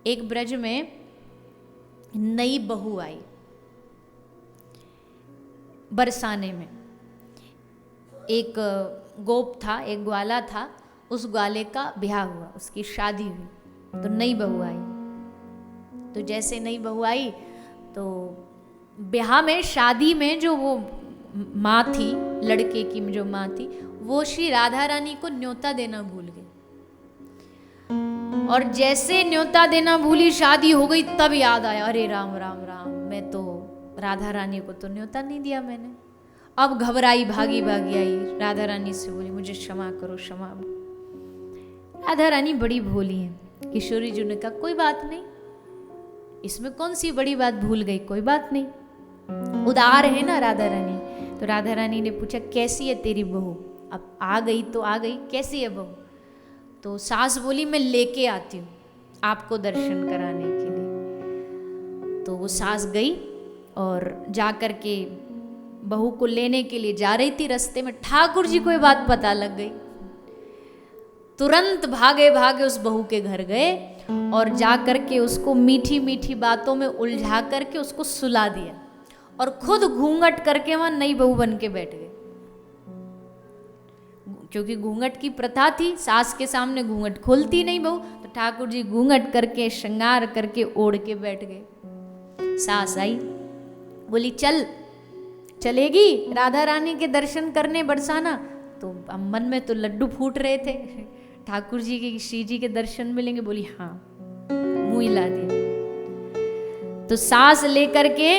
एक ब्रज में नई बहू आई बरसाने में। एक गोप था, एक ग्वाला था, उस ग्वाले का ब्याह हुआ, उसकी शादी हुई, तो नई बहू आई। तो जैसे नई बहू आई तो ब्याह में, शादी में जो वो माँ थी, लड़के की जो माँ थी, वो श्री राधा रानी को न्योता देना भूल गई। और जैसे न्योता देना भूली, शादी हो गई, तब याद आया, अरे राम राम राम, मैं तो राधा रानी को तो न्योता नहीं दिया मैंने। अब घबराई, भागी भागी आई, राधा रानी से बोली मुझे क्षमा करो, क्षमा। राधा रानी बड़ी भोली है। किशोरी जी ने कहा कोई बात नहीं, इसमें कौन सी बड़ी बात, भूल गई, कोई बात नहीं, उदार है ना राधा रानी। तो राधा रानी ने पूछा कैसी है तेरी बहू? अब आ गई तो आ गई, कैसी है बहू? तो सास बोली मैं लेके आती हूँ आपको दर्शन कराने के लिए। तो वो सास गई और जा कर के बहू को लेने के लिए जा रही थी, रास्ते में ठाकुर जी को ये बात पता लग गई। तुरंत भागे भागे उस बहू के घर गए और जा करके उसको मीठी मीठी बातों में उलझा करके उसको सुला दिया और खुद घूंघट करके वहां नई बहू बन के बैठ गए। क्योंकि घूंघट की प्रथा थी, सास के सामने घूंघट खोलती नहीं बहू, तो ठाकुर जी घूंघट करके श्रृंगार करके ओढ़ के बैठ गए। सास आई, बोली चल, चलेगी राधा रानी के दर्शन करने बरसाना? तो मन में तो लड्डू फूट रहे थे, ठाकुर जी के, श्री जी के दर्शन मिलेंगे। बोली हाँ, मुंह हिला दिया। तो सास लेकर के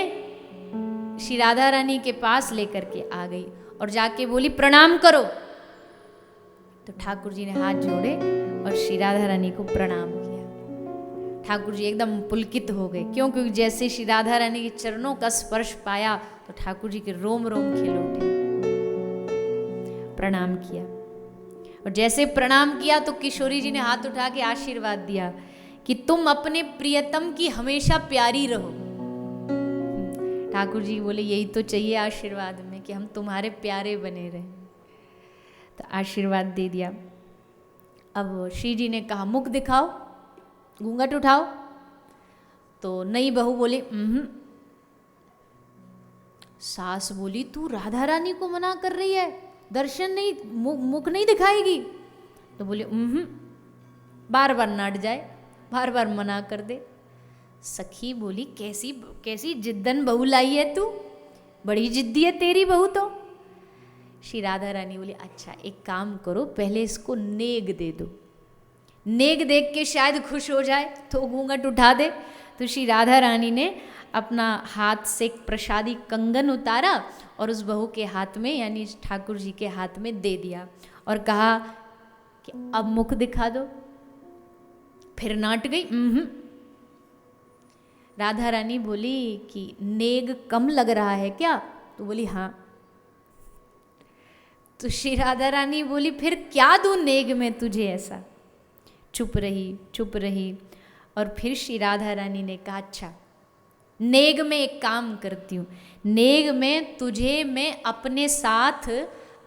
श्री राधा रानी के पास लेकर के आ गई और जाके बोली प्रणाम करो। तो ठाकुर जी ने हाथ जोड़े और श्री राधा रानी को प्रणाम किया। ठाकुर जी एकदम पुलकित हो गए। क्यों? क्योंकि जैसे श्री राधा रानी के चरणों का स्पर्श पाया तो ठाकुर जी के रोम रोम खिल उठे। प्रणाम किया और जैसे प्रणाम किया तो किशोरी जी ने हाथ उठा के आशीर्वाद दिया कि तुम अपने प्रियतम की हमेशा प्यारी रहो। ठाकुर जी बोले यही तो चाहिए आशीर्वाद में, कि हम तुम्हारे प्यारे बने रहें। तो आशीर्वाद दे दिया। अब श्री जी ने कहा मुख दिखाओ, घूंघट उठाओ। तो नई बहू बोली सास बोली तू राधा रानी को मना कर रही है, दर्शन नहीं, मुख नहीं दिखाएगी? तो बोले बार बार नाट जाए, बार बार मना कर दे। सखी बोली कैसी कैसी जिद्दन बहू लाई है तू, बड़ी जिद्दी है तेरी बहू। तो श्री राधा रानी बोली अच्छा एक काम करो, पहले इसको नेग दे दो, नेग देख के शायद खुश हो जाए तो घूंघट उठा दे। तो श्री राधा रानी ने अपना हाथ से एक प्रसादी कंगन उतारा और उस बहू के हाथ में, यानी ठाकुर जी के हाथ में दे दिया और कहा कि अब मुख दिखा दो। फिर नाट गई। राधा रानी बोली कि नेग कम लग रहा है क्या? तो बोली हाँ। तो श्री राधा रानी बोली फिर क्या दूं नेग में तुझे ऐसा? चुप रही। और फिर श्री राधा रानी ने कहा अच्छा नेग में एक काम करती हूँ, नेग में तुझे मैं अपने साथ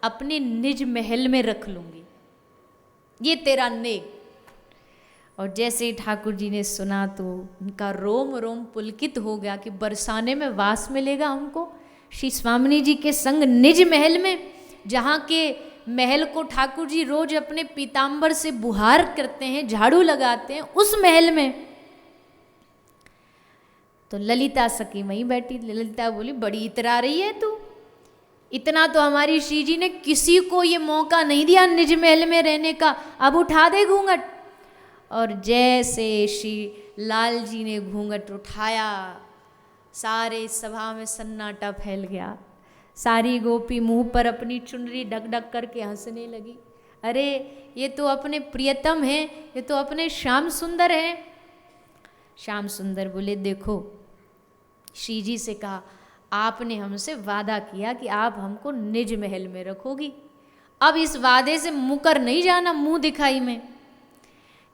अपने निज महल में रख लूंगी, ये तेरा नेग। और जैसे ही ठाकुर जी ने सुना तो उनका रोम रोम पुलकित हो गया कि बरसाने में वास मिलेगा हमको श्री स्वामिनी जी के संग निज महल में, जहाँ के महल को ठाकुर जी रोज अपने पीताम्बर से बुहार करते हैं, झाड़ू लगाते हैं, उस महल में। तो ललिता सखी वहीं बैठी। ललिता बोली बड़ी इतरा रही है तू, इतना तो हमारी श्री जी ने किसी को ये मौका नहीं दिया निज महल में रहने का, अब उठा दे घूंघट। और जैसे श्री लाल जी ने घूंघट उठाया, सारे सभा में सन्नाटा फैल गया। सारी गोपी मुंह पर अपनी चुनरी ढक ढक करके हंसने लगी। अरे ये तो अपने प्रियतम हैं, ये तो अपने श्याम सुंदर हैं। श्याम सुंदर बोले देखो, श्री जी से कहा आपने हमसे वादा किया कि आप हमको निज महल में रखोगी, अब इस वादे से मुकर नहीं जाना मुंह दिखाई में।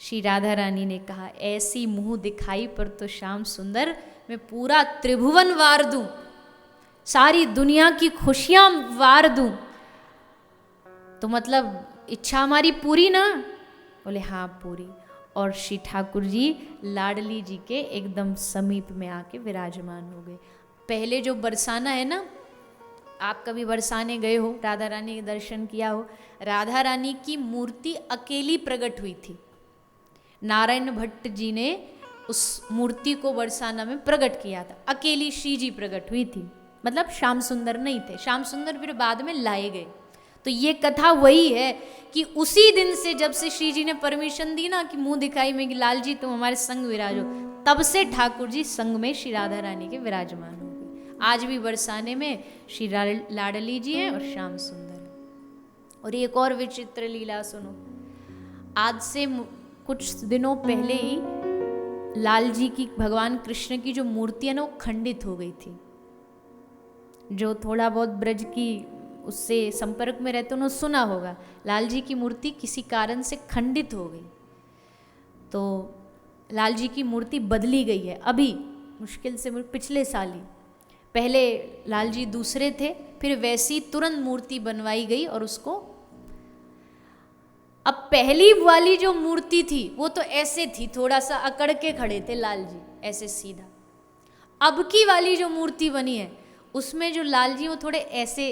श्री राधा रानी ने कहा ऐसी मुंह दिखाई पर तो श्याम सुंदर मैं पूरा त्रिभुवन वार दूं, सारी दुनिया की खुशियां वार दूं, तो मतलब इच्छा हमारी पूरी ना? बोले हाँ पूरी। और श्री ठाकुर जी लाडली जी के एकदम समीप में आके विराजमान हो गए। पहले जो बरसाना है ना, आप कभी बरसाने गए हो, राधा रानी के दर्शन किया हो, राधा रानी की मूर्ति अकेली प्रकट हुई थी। नारायण भट्ट जी ने उस मूर्ति को बरसाना में प्रकट किया था, अकेली श्री जी प्रकट हुई थी, मतलब श्याम सुंदर नहीं थे, श्याम सुंदर फिर बाद में लाए गए। तो ये कथा वही है कि उसी दिन से, जब से श्री जी ने परमिशन दी ना कि मुंह दिखाई में कि लाल जी तुम हमारे संग विराजो, तब से ठाकुर जी संग में श्री राधा रानी के विराजमान हो गए। आज भी बरसाने में श्री लाडली जी हैं और श्याम सुंदर है। और एक और विचित्र लीला सुनो, आज से कुछ दिनों पहले ही लाल जी की, भगवान कृष्ण की जो मूर्ति है ना, वो खंडित हो गई थी। जो थोड़ा बहुत ब्रज की उससे संपर्क में रहते उन्होंने सुना होगा, लाल जी की मूर्ति किसी कारण से खंडित हो गई। तो लाल जी की मूर्ति बदली गई है अभी, मुश्किल से पिछले साल ही। पहले लाल जी दूसरे थे, फिर वैसी तुरंत मूर्ति बनवाई गई और उसको, अब पहली वाली जो मूर्ति थी वो तो ऐसे थी, थोड़ा सा अकड़ के खड़े थे लाल जी, ऐसे सीधा। अब की वाली जो मूर्ति बनी है उसमें जो लाल जी वो थोड़े ऐसे,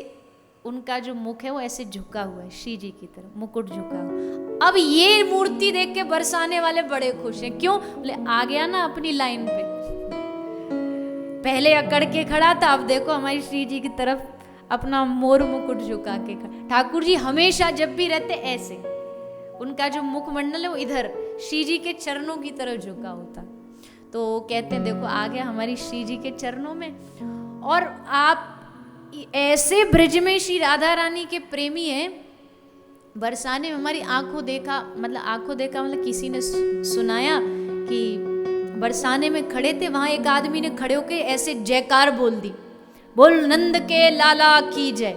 उनका जो मुख है वो ऐसे झुका हुआ है श्री जी की तरफ, मुकुट झुका हुआ। अब ये मूर्ति देख के बरसाने वाले बड़े खुश हैं, क्यों? बोले आ गया ना अपनी लाइन पे। पहले अकड़ के खड़ा था, अब देखो हमारी श्री जी की तरफ अपना मोर मुकुट झुका के खड़ा। ठाकुर जी हमेशा जब भी रहते ऐसे, उनका जो मुखमंडल है वो इधर श्री जी के चरणों की तरफ झुका होता। तो कहते हैं देखो आ गया हमारी श्री जी के चरणों में। और आप ऐसे ब्रज में श्री राधा रानी के प्रेमी हैं, बरसाने में हमारी आंखों देखा मतलब किसी ने सुनाया कि बरसाने में खड़े थे, वहां एक आदमी ने खड़े होके ऐसे जयकार बोल दी, बोल नंद के लाला की जय।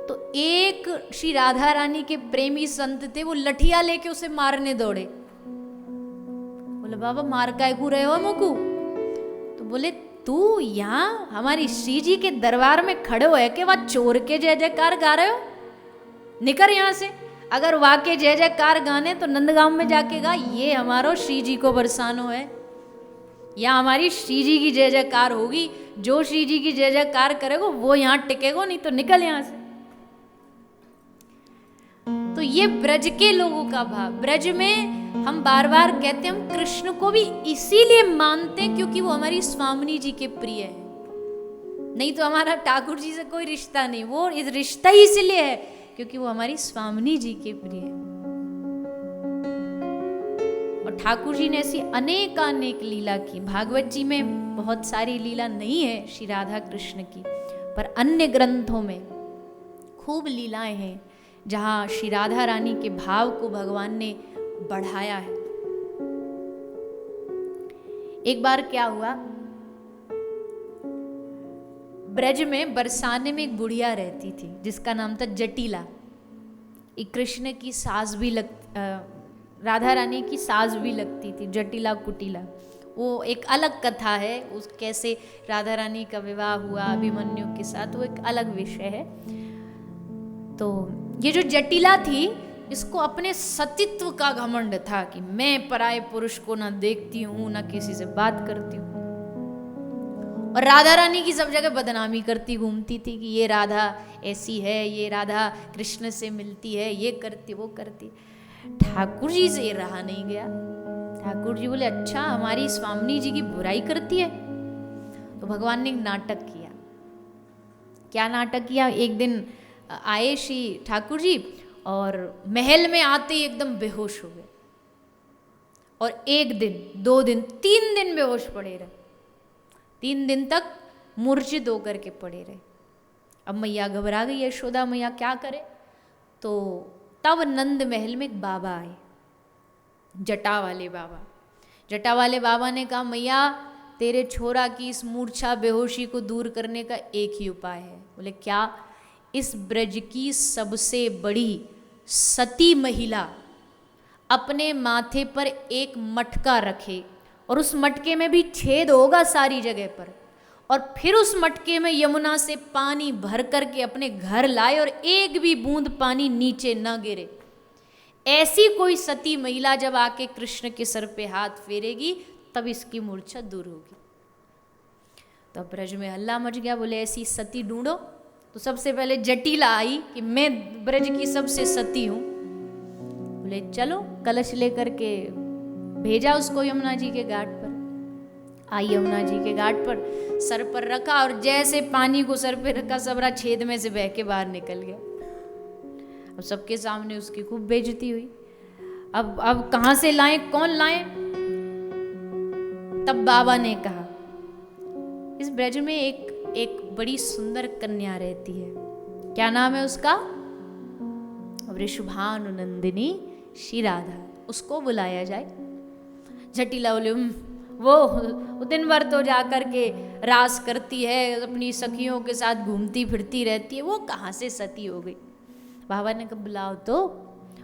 तो एक श्री राधा रानी के प्रेमी संत थे, वो लठिया लेके उसे मारने दौड़े। बोले बाबा मार काय को रहे हो मुकू? तो बोले तू यहाँ हमारी श्री जी के दरबार में खड़े हो के वह चोर के जय जयकार गा रहे हो? निकल यहाँ से। अगर वाके जय जयकार गाने तो नंदगांव में जाके गा, ये हमारो श्री जी को बरसानो है, या हमारी श्री जी की जय जयकार होगी। जो श्री जी की जय जयकार करेगा वो यहाँ टिकेगा, नहीं तो निकल यहाँ से। तो ये ब्रज के लोगों का भाव। ब्रज में हम बार बार कहते हैं, हम कृष्ण को भी इसीलिए मानते हैं क्योंकि वो हमारी स्वामिनी जी के प्रिय है, नहीं तो हमारा ठाकुर जी से कोई रिश्ता नहीं। वो इस रिश्ता ही इसलिए है क्योंकि वो हमारी स्वामिनी जी के प्रिय है। और ठाकुर जी ने ऐसी अनेक लीला की। भागवत जी में बहुत सारी लीला नहीं है श्री राधा कृष्ण की, पर अन्य ग्रंथों में खूब लीलाएं हैं जहां श्री राधा रानी के भाव को भगवान ने बढ़ाया है। एक बार क्या हुआ, ब्रज में बरसाने में एक बुढ़िया रहती थी जिसका नाम था जटिला। एक कृष्ण की सास भी राधा रानी की सास भी लगती थी, जटिला कुटिला। वो एक अलग कथा है, उस कैसे राधा रानी का विवाह हुआ अभिमन्यु के साथ, वो एक अलग विषय है। तो ये जो जटिला थी, इसको अपने सतीत्व का घमंड था कि मैं पराये पुरुष को ना देखती हूँ ना किसी से बात करती हूँ, और राधा रानी की सब जगह बदनामी करती घूमती थी कि ये राधा ऐसी है, ये राधा कृष्ण से मिलती है, ये करती वो करती। ठाकुर जी से ये रहा नहीं गया। ठाकुर जी बोले अच्छा हमारी स्वामिनी जी की बुराई करती है। तो भगवान ने एक नाटक किया। क्या नाटक किया? एक दिन आए श्री ठाकुर जी और महल में आते ही एकदम बेहोश हो गए, और एक दिन 2 दिन 3 दिन बेहोश पड़े रहे। 3 दिन तक मूर्छित होकर के पड़े रहे। अब मैया घबरा गई, यशोदा मैया क्या करे? तो तब नंद महल में एक बाबा आए, जटा वाले बाबा। जटा वाले बाबा ने कहा मैया तेरे छोरा की इस मूर्छा बेहोशी को दूर करने का एक ही उपाय है। बोले क्या? इस ब्रज की सबसे बड़ी सती महिला अपने माथे पर एक मटका रखे, और उस मटके में भी छेद होगा सारी जगह पर, और फिर उस मटके में यमुना से पानी भर करके अपने घर लाए और एक भी बूंद पानी नीचे न गिरे। ऐसी कोई सती महिला जब आके कृष्ण के सर पे हाथ फेरेगी तब इसकी मूर्छा दूर होगी। तो ब्रज में हल्ला मच गया, बोले ऐसी सती ढूंढो। तो सबसे पहले जटिला आई कि मैं ब्रज की सबसे सती हूँ। बोले चलो, कलश लेकर के भेजा उसको यमुना जी के घाट पर। आई यमुना जी के घाट पर, सर पर रखा और जैसे पानी को सर पे रखा सबरा छेद में से बह के बाहर निकल गया। अब सबके सामने उसकी खूब बेइज्जती हुई। अब कहां से लाएं, कौन लाएं? तब बाबा ने कहा इस ब्रज में एक बड़ी सुंदर कन्या रहती है, क्या नाम है उसका? वृषभानुनंदिनी श्री राधा, उसको बुलाया जाए। जटिला बोले वो दिन भर तो जाकर के रास करती है, अपनी सखियों के साथ घूमती फिरती रहती है, वो कहाँ से सती हो गई? बाबा ने कहा बुलाओ तो।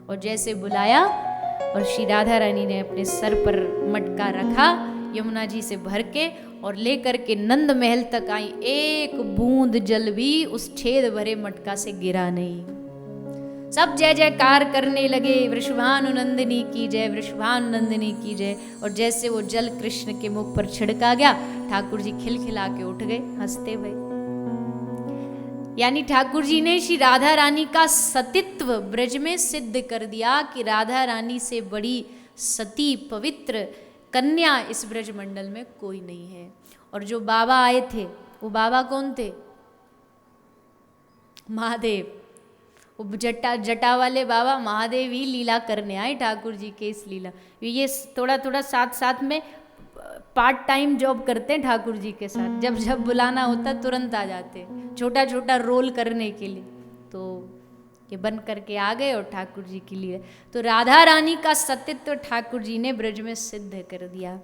और जैसे बुलाया और श्री राधा रानी ने अपने सर पर मटका रखा यमुना जी से भर के और लेकर के नंद महल तक आई, एक बूंद जल भी उस छेद भरे मटका से गिरा नहीं। सब जय जयकार करने लगे, वृषभानुनंदिनी की जय, वृषभानुनंदिनी की जय। और जैसे वो जल कृष्ण के मुख पर छिड़का गया, ठाकुर जी खिलखिला के उठ गए, हंसते हुए। यानी ठाकुर जी ने श्री राधा रानी का सतीत्व ब्रज में सिद्ध कर दिया कि राधा रानी से बड़ी सती पवित्र कन्या इस ब्रज मंडल में कोई नहीं है। और जो बाबा आए थे वो बाबा कौन थे? महादेव। वो जटा वाले बाबा महादेव ही लीला करने आए ठाकुर जी के इस लीला। ये थोड़ा थोड़ा साथ साथ में पार्ट टाइम जॉब करते हैं ठाकुर जी के साथ, जब जब बुलाना होता तुरंत आ जाते, छोटा छोटा रोल करने के लिए। तो ये बन करके आ गए और ठाकुर जी के लिए। तो राधा रानी का सतीत्व ठाकुर जी ने ब्रज में सिद्ध कर दिया।